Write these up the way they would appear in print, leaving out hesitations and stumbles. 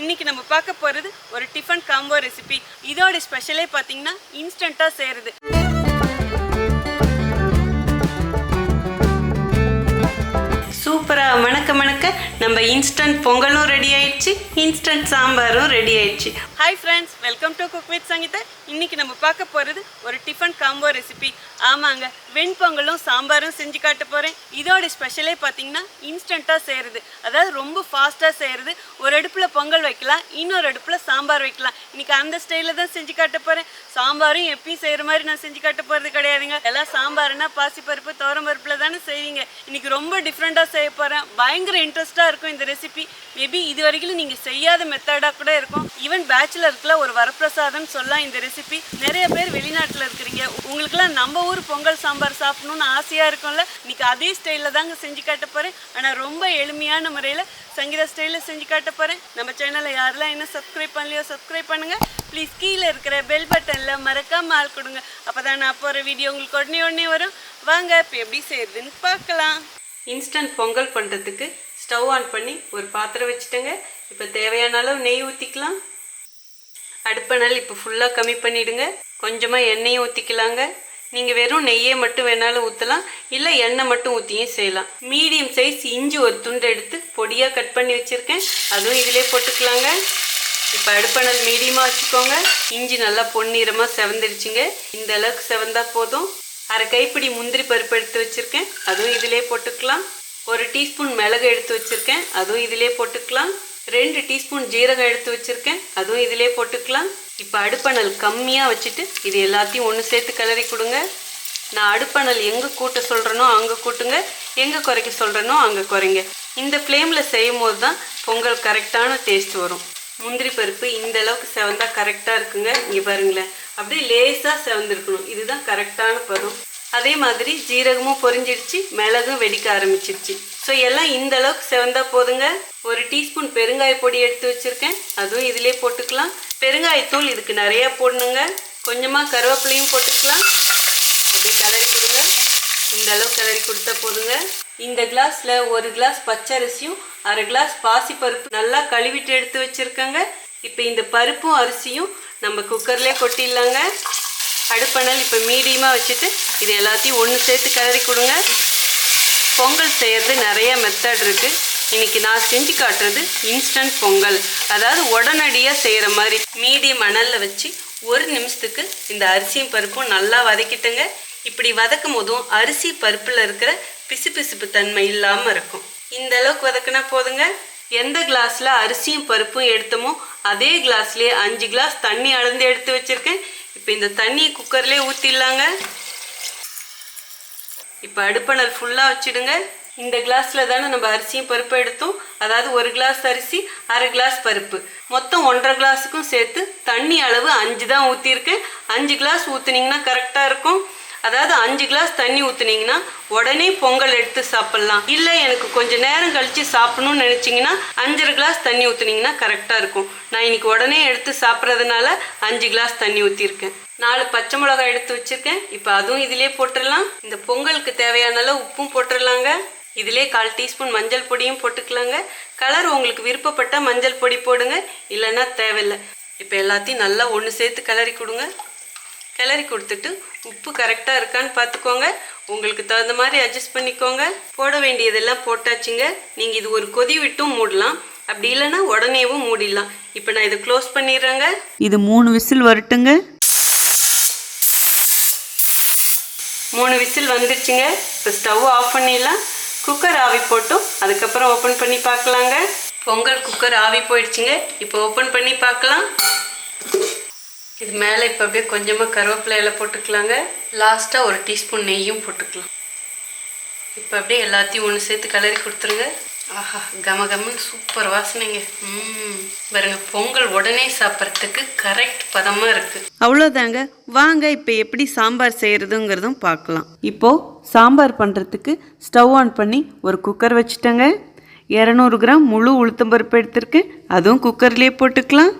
இன்னைக்கு நம்ம பார்க்க போகிறது ஒரு டிஃபன் காம்போ ரெசிபி. இதோட ஸ்பெஷலே பார்த்தீங்கன்னா இன்ஸ்டண்ட்டாக செய்கிறது. சூப்பராக மணக்க நம்ம இன்ஸ்டன்ட் பொங்கலும் ரெடி ஆயிடுச்சு, இன்ஸ்டன்ட் சாம்பாரும் ரெடி ஆயிடுச்சு. Hi friends, welcome to cook with Sangeetha. இன்னைக்கு நம்ம பார்க்க போகிறது ஒரு டிஃபன் காம்போ ரெசிபி. ஆமாங்க, வெண்பொங்கலும் சாம்பாரும் செஞ்சு காட்ட போகிறேன். இதோட ஸ்பெஷலே பார்த்தீங்கன்னா இன்ஸ்டண்ட்டாக செய்கிறது, அதாவது ரொம்ப ஃபாஸ்ட்டாக செய்கிறது. ஒரு அடுப்பில் பொங்கல் வைக்கலாம், இன்னொரு அடுப்பில் சாம்பார் வைக்கலாம். இன்னைக்கு அந்த ஸ்டைலில் தான் செஞ்சு காட்ட போகிறேன். சாம்பாரும் எப்பயும் செய்கிற மாதிரி நான் செஞ்சு காட்ட போகிறது கிடையாதுங்க. எல்லாம் சாம்பார்னா பாசிப்பருப்பு துவரம்பருப்பில் தானே செய்வீங்க. இன்னைக்கு ரொம்ப டிஃப்ரெண்ட்டாக செய்ய போகிறேன். பயங்கர இன்ட்ரெஸ்ட்டாக இருக்கும் இந்த ரெசிபி. மேபி இது வரைக்கும் நீங்கள் செய்யாத மெத்தடாக கூட இருக்கும். ஈவன் பேச்சுலருக்குலாம் ஒரு வரப்பிரசாதம் சொல்லலாம் இந்த ரெசிபி. நிறைய பேர் வெளிநாட்டில் இருக்கிறீங்க, உங்களுக்குலாம் நம்ம ஊர் பொங்கல் சாம்பார் சாப்பிடணும்னு ஆசையாக இருக்கும்ல. இன்னைக்கு அதே ஸ்டைலில் தாங்க செஞ்சு காட்ட போகிறேன். ஆனால் ரொம்ப எளிமையான முறையில் சங்கீதா ஸ்டைலில் செஞ்சு காட்ட போகிறேன். நம்ம சேனலை யாரெல்லாம் என்ன சப்ஸ்கிரைப் பண்ணலையோ சப்ஸ்கிரைப் பண்ணுங்கள். ப்ளீஸ் கீழே இருக்கிற பெல் பட்டனில் மறக்காமல் ஆள் கொடுங்க. அப்போ தான் நான் போகிற வீடியோ உங்களுக்கு உடனே வரும். வாங்க இப்போ எப்படி செய்யறதுன்னு பார்க்கலாம். இன்ஸ்டன்ட் பொங்கல் பண்ணுறதுக்கு ஸ்டவ் ஆன் பண்ணி ஒரு பாத்திரம் வச்சுட்டேங்க. இப்போ தேவையான அளவு நெய் ஊற்றிக்கலாம். அடுப்பனால் இப்போ ஃபுல்லாக கம்மி பண்ணிவிடுங்க. கொஞ்சமாக எண்ணெயும் ஊற்றிக்கலாங்க. நீங்கள் வெறும் நெய்யை மட்டும் வேணாலும் ஊற்றலாம், இல்லை எண்ணெய் மட்டும் ஊற்றியும் செய்யலாம். மீடியம் சைஸ் இஞ்சி ஒரு துண்டு எடுத்து பொடியாக கட் பண்ணி வச்சுருக்கேன், அதுவும் இதிலே போட்டுக்கலாங்க. இப்போ அடுப்பணல் மீடியமாக வச்சுக்கோங்க. இஞ்சி நல்லா பொன்னிறமாக செவந்துடுச்சுங்க. இந்த அளவுக்கு செவந்தா போதும். அரை கைப்பிடி முந்திரி பருப்பு எடுத்து வச்சுருக்கேன், அதுவும் இதிலே போட்டுக்கலாம். ஒரு டீஸ்பூன் மிளகு எடுத்து வச்சுருக்கேன், அதுவும் இதிலே போட்டுக்கலாம். 2 டீஸ்பூன் ஜீரகம் எடுத்து வச்சுருக்கேன், அதுவும் இதிலே போட்டுக்கலாம். இப்போ அடுப்பணல் கம்மியாக வச்சுட்டு இது எல்லாத்தையும் ஒன்று சேர்த்து கிளறி கொடுங்க. நான் அடுப்பணல் எங்கே கூட்ட சொல்கிறேனோ அங்கே கூட்டுங்க, எங்கே குறைக்க சொல்கிறேனோ அங்கே குறைங்க. இந்த ஃப்ளேமில் செய்யும் போது தான் பொங்கல் கரெக்டான டேஸ்ட் வரும். முந்திரி பருப்பு இந்த அளவுக்கு செவந்தா கரெக்டாக இருக்குங்க. இங்கே பாருங்களேன், அப்படியே லேசாக செவந்துருக்கணும், இதுதான் கரெக்டான பதம். அதே மாதிரி ஜீரகமும் பொரிஞ்சிடுச்சு, மிளகும் வெடிக்க ஆரம்பிச்சிருச்சு. ஸோ எல்லாம் இந்த அளவுக்கு செவந்தா போதுங்க. ஒரு டீஸ்பூன் பெருங்காய பொடி எடுத்து வச்சுருக்கேன், அதுவும் இதிலே போட்டுக்கலாம். பெருங்காயத்தூள் இதுக்கு நிறையா போடணுங்க. கொஞ்சமாக கருவேப்பிலையும் போட்டுக்கலாம். அப்படியே கிளறி கொடுங்க. இந்த அளவுக்கு கிளறி கொடுத்தா போதுங்க. இந்த கிளாஸில் 1 கிளாஸ் பச்சரிசியும் 1/2 கிளாஸ் பாசிப்பருப்பு நல்லா கழுவிட்டு எடுத்து வச்சுருக்கேங்க. இப்போ இந்த பருப்பும் அரிசியும் நம்ம குக்கர்லேயே கொட்டிடலாங்க. அடுப்பணல் இப்போ மீடியமாக வச்சுட்டு இது எல்லாத்தையும் ஒன்று சேர்த்து கிளறி கொடுங்க. பொங்கல் செய்கிறது நிறைய மெத்தட் இருக்குது. இன்றைக்கி நான் செஞ்சு காட்டுறது இன்ஸ்டன்ட் பொங்கல், அதாவது உடனடியாக செய்கிற மாதிரி. மீடியம் அனலில் வச்சு 1 நிமிஷத்துக்கு இந்த அரிசியும் பருப்பும் நல்லா வதக்கிட்டுங்க. இப்படி வதக்கும் போதும் அரிசி பருப்பில் இருக்கிற பிசுபிசுப்பு தன்மை இல்லாமல் இருக்கும். இந்த அளவுக்கு வதக்கினா போதுங்க. எந்த கிளாஸில் அரிசியும் பருப்பும் எடுத்தோமோ அதே கிளாஸ்லேயே 5 கிளாஸ் தண்ணி அளந்து எடுத்து வச்சுருக்கேன். இப்போ இந்த தண்ணியை குக்கர்லேயே ஊற்றிடலாங்க. இப்போ அடுப்பணல் ஃபுல்லாக வச்சுடுங்க. இந்த கிளாஸில் தானே நம்ம அரிசியும் பருப்பு எடுத்தோம், அதாவது 1 கிளாஸ் அரிசி 1/2 கிளாஸ் பருப்பு, மொத்தம் 1.5 கிளாஸுக்கும் சேர்த்து தண்ணி அளவு 5 தான் ஊற்றிருக்கேன். 5 கிளாஸ் ஊற்றுனீங்கன்னா கரெக்டாக இருக்கும். அதாவது 5 கிளாஸ் தண்ணி ஊற்றுனீங்கன்னா உடனே பொங்கல் எடுத்து சாப்பிட்லாம். இல்லை எனக்கு கொஞ்சம் நேரம் கழித்து சாப்பிட்ணுன்னு நினச்சிங்கன்னா 5.5 கிளாஸ் தண்ணி ஊற்றுனீங்கன்னா கரெக்டாக இருக்கும். நான் இன்னைக்கு உடனே எடுத்து சாப்பிட்றதுனால 5 கிளாஸ் தண்ணி ஊற்றிருக்கேன். 4 பச்சை மிளகாய் எடுத்து வச்சுருக்கேன், இப்போ அதுவும் இதிலே போட்டுடலாம். இந்த பொங்கலுக்கு தேவையான அளவு உப்பும் போட்டுடலாங்க. இதிலே 1/4 டீஸ்பூன் மஞ்சள் பொடியும் போட்டுக்கலாங்க. கலர் உங்களுக்கு விருப்பப்பட்ட மஞ்சள் பொடி போடுங்க, இல்லைன்னா தேவையில்லை. இப்போ எல்லாத்தையும் நல்லா ஒன்று சேர்த்து கிளறி கொடுங்க. கிளறி கொடுத்துட்டு உப்பு கரெக்டாக இருக்கான்னு பார்த்துக்கோங்க. உங்களுக்கு தகுந்த மாதிரி அட்ஜஸ்ட் பண்ணிக்கோங்க. போட வேண்டியதெல்லாம் போட்டாச்சுங்க. நீங்கள் இது ஒரு கொதி விட்டும் மூடலாம், அப்படி இல்லைன்னா உடனேவும் மூடிடலாம். இப்போ நான் இதை க்ளோஸ் பண்ணிடுறேங்க. இது 3 விசில் வரட்டுங்க. 3 விசில் வந்துடுச்சுங்க. இப்போ ஸ்டவ் ஆஃப் பண்ணிடலாம். குக்கர் ஆவி போட்டும் அதுக்கப்புறம் ஓப்பன் பண்ணி பார்க்கலாங்க. பொங்கல் குக்கர் ஆவி போயிடுச்சுங்க. இப்போ ஓப்பன் பண்ணி பார்க்கலாம். இது மேலே இப்போ அப்படியே கொஞ்சமாக கருவேப்பிலையில் போட்டுக்கலாங்க. லாஸ்ட்டாக 1 டீஸ்பூன் நெய்யும் போட்டுக்கலாம். இப்போ அப்படியே எல்லாத்தையும் ஒன்று சேர்த்து கிளறி கொடுத்துருங்க. ஆஹா, கமகமன்னு சூப்பர் வாசனைங்க. பாருங்க, பொங்கல் உடனே சாப்பிட்றதுக்கு கரெக்ட் பதமாக இருக்குது. அவ்வளோதாங்க. வாங்க இப்போ எப்படி சாம்பார் செய்கிறதுங்கிறதும் பார்க்கலாம். இப்போது சாம்பார் பண்ணுறதுக்கு ஸ்டவ் ஆன் பண்ணி ஒரு குக்கர் வச்சுட்டேங்க. 200 கிராம் முழு உளுத்தம்பருப்பு எடுத்துருக்கு, அதுவும் குக்கர்லேயே போட்டுக்கலாம்.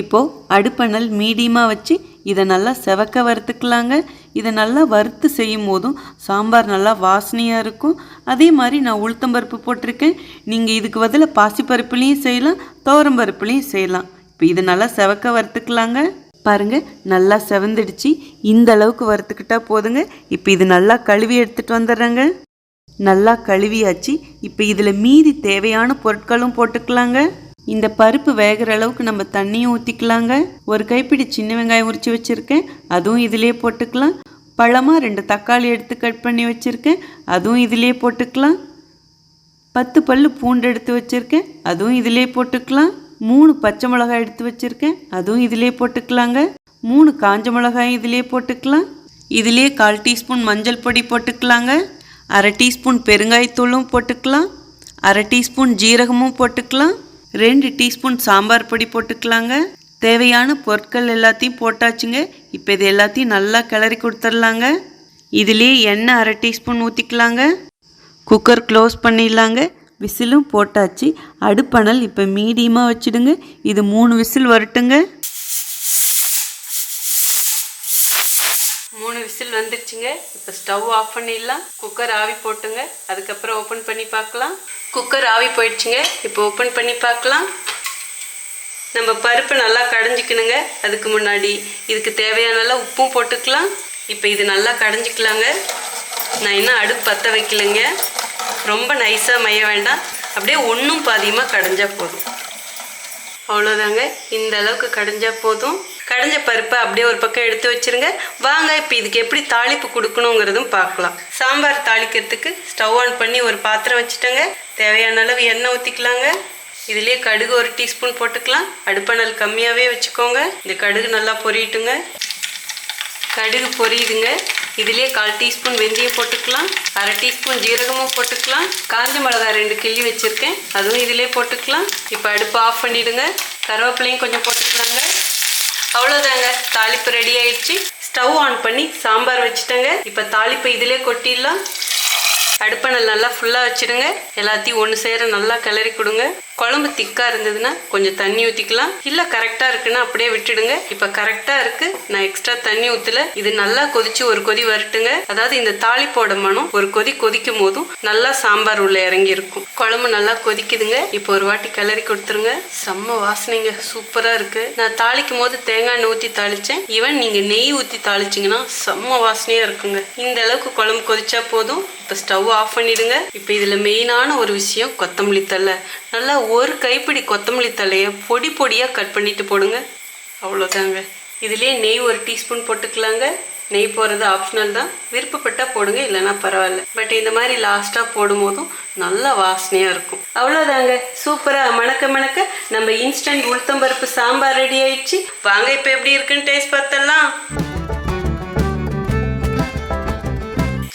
இப்போது அடுப்பணல் மீடியமாக வச்சு இதை நல்லா செவக்க வறுத்துக்கலாங்க. இதை நல்லா வறுத்து செய்யும் போதும் சாம்பார் நல்லா வாசனையாக இருக்கும். அதே மாதிரி நான் உளுத்தம்பருப்பு போட்டிருக்கேன். நீங்கள் இதுக்கு பதிலாக பாசிப்பருப்புலேயும் செய்யலாம், துவரம்பருப்புலேயும் செய்யலாம். இப்போ இதை நல்லா செவக்க வறுத்துக்கலாங்க. பாருங்கள், நல்லா செவந்துடுச்சு. இந்த அளவுக்கு வறுத்துக்கிட்டா போதுங்க. இப்போ இது நல்லா கழுவி எடுத்துகிட்டு வந்துடுறேங்க. நல்லா கழுவியாச்சு. இப்போ இதில் மீதி தேவையான பொருட்களும் போட்டுக்கலாங்க. இந்த பருப்பு வேகிற அளவுக்கு நம்ம தண்ணியும் ஊற்றிக்கலாங்க. ஒரு கைப்பிடி சின்ன வெங்காயம் உரித்து வச்சுருக்கேன், அதுவும் இதிலே போட்டுக்கலாம். பழமாக 2 தக்காளி எடுத்து கட் பண்ணி வச்சுருக்கேன், அதுவும் இதிலே போட்டுக்கலாம். 10 பல்லு பூண்டு எடுத்து வச்சுருக்கேன், அதுவும் இதிலே போட்டுக்கலாம். 3 பச்சை மிளகாய் எடுத்து வச்சுருக்கேன், அதுவும் இதிலே போட்டுக்கலாங்க. 3 காஞ்ச மிளகாய் இதிலே போட்டுக்கலாம். இதிலே 1/4 டீஸ்பூன் மஞ்சள் பொடி போட்டுக்கலாங்க. 1/2 டீஸ்பூன் பெருங்காயத்தூளும் போட்டுக்கலாம். 1/2 டீஸ்பூன் ஜீரகமும் போட்டுக்கலாம். 2 டீஸ்பூன் சாம்பார் பொடி போட்டுக்கலாங்க. தேவையான பொருட்கள் எல்லாத்தையும் போட்டாச்சுங்க. இப்போ இது எல்லாத்தையும் நல்லா கிளறி கொடுத்துடலாங்க. இதிலே எண்ணெய் 1/2 டீஸ்பூன் ஊற்றிக்கலாங்க. குக்கர் க்ளோஸ் பண்ணிடலாங்க. விசிலும் போட்டாச்சு. அடுப்பணல் இப்போ மீடியமாக வச்சுடுங்க. இது 3 விசில் வரட்டுங்க. 3 விசில் வந்துடுச்சுங்க. இப்போ ஸ்டவ் ஆஃப் பண்ணிடலாம். குக்கர் ஆவி போட்டுங்க, அதுக்கப்புறம் ஓப்பன் பண்ணி பார்க்கலாம். குக்கர் ஆவி போயிடுச்சுங்க. இப்போ ஓப்பன் பண்ணி பார்க்கலாம். நம்ம பருப்பு நல்லா கடைஞ்சிக்கணுங்க. அதுக்கு முன்னாடி இதுக்கு தேவையான உப்பும் போட்டுக்கலாம். இப்போ இது நல்லா கடைஞ்சிக்கலாங்க. நான் இன்னும் அடுப்பு பற்ற வைக்கலைங்க. ரொம்ப நைஸாக மைய வேண்டாம், அப்படியே ஒன்றும் பாதியமாக கடைஞ்சா போதும். அவ்வளோதாங்க, இந்த அளவுக்கு கடைஞ்சா போதும். கடைஞ்ச பருப்பை அப்படியே ஒரு பக்கம் எடுத்து வச்சுருங்க. வாங்க இப்போ இதுக்கு எப்படி தாளிப்பு கொடுக்கணுங்கிறதும் பார்க்கலாம். சாம்பார் தாளிக்கிறதுக்கு ஸ்டவ் ஆன் பண்ணி ஒரு பாத்திரம் வச்சுட்டேங்க. தேவையான அளவு எண்ணெய் ஊற்றிக்கலாங்க. இதுலேயே கடுகு 1 டீஸ்பூன் போட்டுக்கலாம். அடுப்பணல் கம்மியாகவே வச்சுக்கோங்க. இந்த கடுகு நல்லா பொரியட்டுங்க. கடுகு பொரியுதுங்க. இதுலேயே 1/4 டீஸ்பூன் வெந்தயம் போட்டுக்கலாம். 1/2 டீஸ்பூன் ஜீரகமும் போட்டுக்கலாம். காஞ்ச மிளகாய் 2 கிள்ளி வச்சுருக்கேன், அதுவும் இதிலே போட்டுக்கலாம். இப்போ அடுப்பு ஆஃப் பண்ணிவிடுங்க. கருவேப்பிலையும் கொஞ்சம் போட்டுக்கலாங்க. அவ்வளோதாங்க, தாளிப்பு ரெடி ஆயிடுச்சு. ஸ்டவ் ஆன் பண்ணி சாம்பார் வச்சுட்டேங்க. இப்போ தாளிப்பை இதிலே கொட்டிடலாம். அடுப்பணல் நல்லா ஃபுல்லாக வச்சுடுங்க. எல்லாத்தையும் ஒன்று சேர நல்லா கிளறி கொடுங்க. குழம்பு திக்காக இருந்ததுன்னா கொஞ்சம் தண்ணி ஊற்றிக்கலாம், இல்லை கரெக்டாக இருக்குன்னா அப்படியே விட்டுடுங்க. இப்போ கரெக்டாக இருக்குது, நான் எக்ஸ்ட்ரா தண்ணி ஊற்றல. இது நல்லா கொதிச்சு ஒரு கொதி வரட்டுங்க. அதாவது இந்த தாளிப்போட மனம் ஒரு கொதி கொதிக்கும் போதும் நல்லா சாம்பார் உள்ள இறங்கி இருக்கும். குழம்பு நல்லா கொதிக்குதுங்க. இப்போ ஒரு வாட்டி கிளறி கொடுத்துருங்க. செம்ம வாசனைங்க, சூப்பராக இருக்குது. நான் தாளிக்கும் போது தேங்காய் எண்ணெய் ஊற்றி தாளித்தேன். ஈவன் நீங்கள் நெய் ஊற்றி தாளிச்சிங்கன்னா செம்ம வாசனையாக இருக்குங்க. இந்த அளவுக்கு குழம்பு கொதிச்சா போதும். இப்போ ஸ்டவ் ஆஃப் பண்ணிடுங்க. இப்போ இதில் மெயினான ஒரு விஷயம் கொத்தமல்லி தழை. நல்லா ஒரு கைப்பிடி கொத்தமல்லி தழையை பொடி பொடியாக கட் பண்ணிட்டு போடுங்க. அவ்வளோதாங்க. இதுலேயே நெய் 1 டீஸ்பூன் போட்டுக்கலாங்க. நெய் போடுறது ஆப்ஷனல் தான், விருப்பப்பட்டால் போடுங்க, இல்லைன்னா பரவாயில்ல. பட் இந்த மாதிரி லாஸ்ட்டாக போடும் போதும் நல்லா வாசனையாக இருக்கும். அவ்வளோதாங்க, சூப்பராக மணக்க மணக்க நம்ம இன்ஸ்டன்ட் உளுத்தம்பருப்பு சாம்பார் ரெடி ஆயிடுச்சு. வாங்க இப்போ எப்படி இருக்குன்னு டேஸ்ட் பார்த்தலாம்.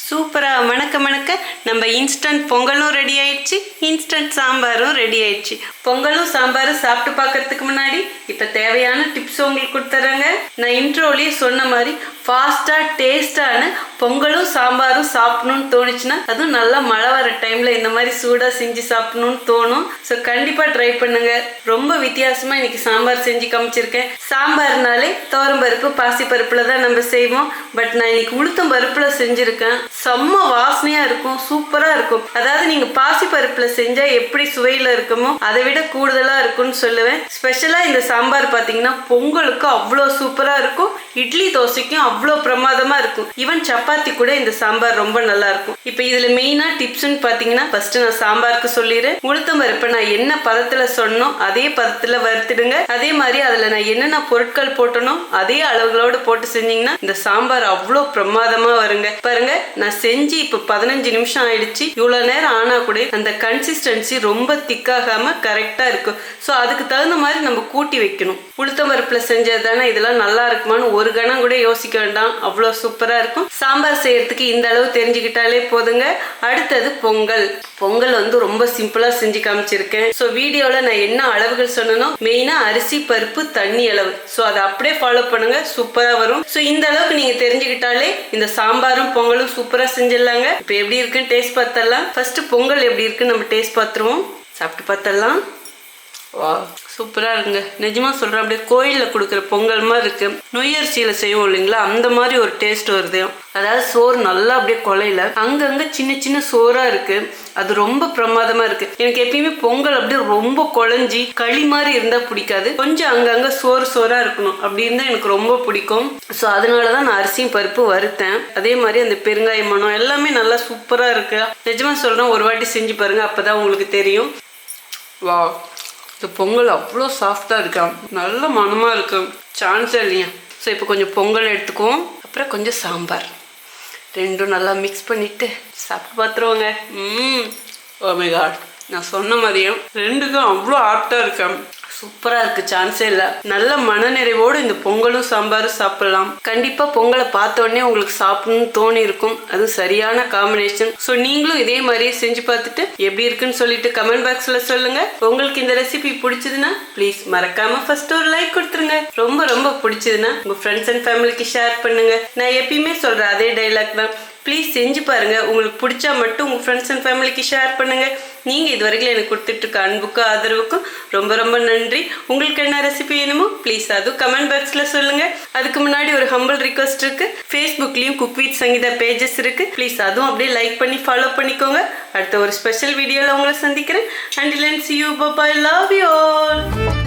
சூப்பராக மணக்க மணக்க நம்ம இன்ஸ்டன்ட் பொங்கலும் ரெடி ஆயிடுச்சு, இன்ஸ்டன்ட் சாம்பாரும் ரெடி ஆயிடுச்சு. பொங்கலும் சாம்பாரும் சாப்பிட்டு பார்க்கறதுக்கு முன்னாடி இப்போ தேவையான டிப்ஸ் உங்களுக்கு கொடுத்துட்றேங்க. நான் இன்ட்ரோலேயே சொன்ன மாதிரி ஃபாஸ்ட்டாக டேஸ்டான பொங்கலும் சாம்பாரும் சாப்பிடணும்னு தோணுச்சுன்னா, அதுவும் நல்லா மழை வர டைமில் இந்த மாதிரி சூடாக செஞ்சு சாப்பிடணும்னு தோணும். ஸோ கண்டிப்பாக ட்ரை பண்ணுங்க. ரொம்ப வித்தியாசமாக இன்னைக்கு சாம்பார் செஞ்சு காமிச்சிருக்கேன். சாம்பார்னாலே துவரம்பருப்பு பாசிப்பருப்பில் தான் நம்ம செய்வோம். பட் நான் இன்னைக்கு உளுத்தம் பருப்பில் செஞ்சுருக்கேன். செம்ம வாசனையாக இருக்கும், சூப்பராக இருக்கும். அதாவது நீங்கள் பாசிப்பருப்பில் செஞ்சால் எப்படி சுவையில் இருக்குமோ அதை விட கூடுதலாக இருக்கும்னு சொல்லுவேன். ஸ்பெஷலாக இந்த சாம்பார் பார்த்தீங்கன்னா பொங்கலுக்கு அவ்வளோ சூப்பராக இருக்கும். இட்லி தோசைக்கும் அவ்வளோ பிரமாதமாக இருக்கும். ஈவன் சப்பாத்தி கூட இந்த சாம்பார் ரொம்ப நல்லா இருக்கும். இப்போ இதில் மெயினாக டிப்ஸ்ன்னு பார்த்தீங்கன்னா, ஃபர்ஸ்ட் நான் சாம்பாருக்கு சொல்லிடுறேன். உளுத்தம் பருப்பை நான் என்ன பதத்தில் சொன்னோம் அதே பதத்தில் வறுத்துடுங்க. அதே மாதிரி அதில் நான் என்னென்ன பொருட்கள் போட்டனோ அதே அளவுகளோடு போட்டு செஞ்சீங்கன்னா இந்த சாம்பார் அவ்வளோ பிரமாதமாக வருங்க. பாருங்க, நான் செஞ்சு இப்போ 15 நிமிஷம் ஆயிடுச்சு. இவ்வளோ நேரம் ஆனால் கூட அந்த கன்சிஸ்டன்சி ரொம்ப திக்காகாமல் கரெக்டாக இருக்கும். ஸோ அதுக்கு தகுந்த மாதிரி நம்ம கூட்டி வைக்கணும். உளுத்தம் பருப்பில் செஞ்சது தானே, இதெல்லாம் நல்லா இருக்குமான்னு ஒரு கணம் கூட யோசிக்க வேண்டாம், அவ்வளோ சூப்பராக இருக்கும். சாம்பார் செய்யறதுக்கு இந்த அளவு தெரிஞ்சுக்கிட்டாலே போதுங்க. அடுத்தது பொங்கல். பொங்கல் வந்து ரொம்ப சிம்பிளாக செஞ்சு காமிச்சிருக்கேன். ஸோ வீடியோவில் நான் என்ன அளவுகள் சொன்னனோ மெயினாக அரிசி பருப்பு தண்ணி அளவு, ஸோ அதை அப்படியே ஃபாலோ பண்ணுங்க, சூப்பராக வரும். ஸோ இந்த அளவுக்கு நீங்கள் தெரிஞ்சுக்கிட்டாலே இந்த சாம்பாரும் பொங்கலும் சூப்பராக செஞ்சிடலாங்க. இப்போ எப்படி இருக்குன்னு டேஸ்ட் பார்த்தலாம். ஃபர்ஸ்ட் பொங்கல் எப்படி இருக்குன்னு நம்ம டேஸ்ட் பார்த்துருவோம், சாப்பிட்டு பார்த்தலாம். வா, சூப்பராக இருக்குங்க. நிஜமாக சொல்கிறேன், அப்படியே கோயிலில் கொடுக்குற பொங்கல் மாதிரி இருக்குது. நொய்யரிசியில் செய்வோம் இல்லைங்களா, அந்த மாதிரி ஒரு டேஸ்ட் வருது. அதாவது சோறு நல்லா அப்படியே கொலையில அங்கங்கே சின்ன சின்ன சோறாக இருக்குது. அது ரொம்ப பிரமாதமாக இருக்குது. எனக்கு எப்பயுமே பொங்கல் அப்படியே ரொம்ப குழஞ்சி களி மாதிரி இருந்தால் பிடிக்காது. கொஞ்சம் அங்கங்கே சோறாக இருக்கணும், அப்படி இருந்தால் எனக்கு ரொம்ப பிடிக்கும். ஸோ அதனால தான் நான் அரிசியும் பருப்பு வறுத்தேன். அதே மாதிரி அந்த பெருங்காய மனம் எல்லாமே நல்லா சூப்பராக இருக்குது. நிஜமாக சொல்கிறேன், ஒரு வாட்டி செஞ்சு பாருங்கள், அப்போ தான் உங்களுக்கு தெரியும். வா, இந்த பொங்கல் அவ்வளோ சாஃப்டாக இருக்கா, நல்ல மனமாக இருக்கு, சான்ஸே இல்லையா. ஸோ இப்போ கொஞ்சம் பொங்கல் எடுத்துக்குவோம், அப்புறம் கொஞ்சம் சாம்பார், ரெண்டும் நல்லா மிக்ஸ் பண்ணிவிட்டு சாப்பிட்டு பார்த்துருவோங்க. ஓ மை காட், நான் சொன்ன மாதிரியும் ரெண்டுக்கும் அவ்வளோ ஆப்டாக இருக்கேன். சூப்பராக இருக்குது, சான்ஸே இல்லை. நல்ல மனநிறைவோடு இந்த பொங்கலும் சாம்பாரும் சாப்பிடலாம். கண்டிப்பாக பொங்கலை பார்த்த உடனே உங்களுக்கு சாப்பிடணும்னு தோணி இருக்கும். அது சரியான காம்பினேஷன். ஸோ நீங்களும் இதே மாதிரியே செஞ்சு பார்த்துட்டு எப்படி இருக்குன்னு சொல்லிட்டு கமெண்ட் பாக்ஸில் சொல்லுங்கள். உங்களுக்கு இந்த ரெசிபி பிடிச்சதுன்னா ப்ளீஸ் மறக்காமல் ஃபர்ஸ்ட் ஒரு லைக் கொடுத்துருங்க. ரொம்ப ரொம்ப பிடிச்சதுன்னா உங்கள் ஃப்ரெண்ட்ஸ் அண்ட் ஃபேமிலிக்கு ஷேர் பண்ணுங்கள். நான் எப்பயுமே சொல்கிறேன் அதே டைலாக் தான், ப்ளீஸ் செஞ்சு பாருங்கள். உங்களுக்கு பிடிச்சா மட்டும் உங்கள் ஃப்ரெண்ட்ஸ் அண்ட் ஃபேமிலிக்கு ஷேர் பண்ணுங்கள். நீங்கள் இது வரைக்கும் எனக்கு கொடுத்துட்ருக்க அன்புக்கும் ஆதரவுக்கும் ரொம்ப ரொம்ப நன்றி. உங்களுக்கு என்ன ரெசிபி வேணுமோ ப்ளீஸ் அதுவும் கமெண்ட் பாக்ஸில் சொல்லுங்கள். அதுக்கு முன்னாடி ஒரு ஹம்பிள் ரிக்வெஸ்ட் இருக்குது. ஃபேஸ்புக்லேயும் குக் வித் சங்கீதா பேஜஸ் இருக்குது. ப்ளீஸ் அதுவும் அப்படியே லைக் பண்ணி ஃபாலோ பண்ணிக்கோங்க. அடுத்த ஒரு ஸ்பெஷல் வீடியோவில் உங்களை சந்திக்கிறேன். Until then, see you. Bye bye. Love you all.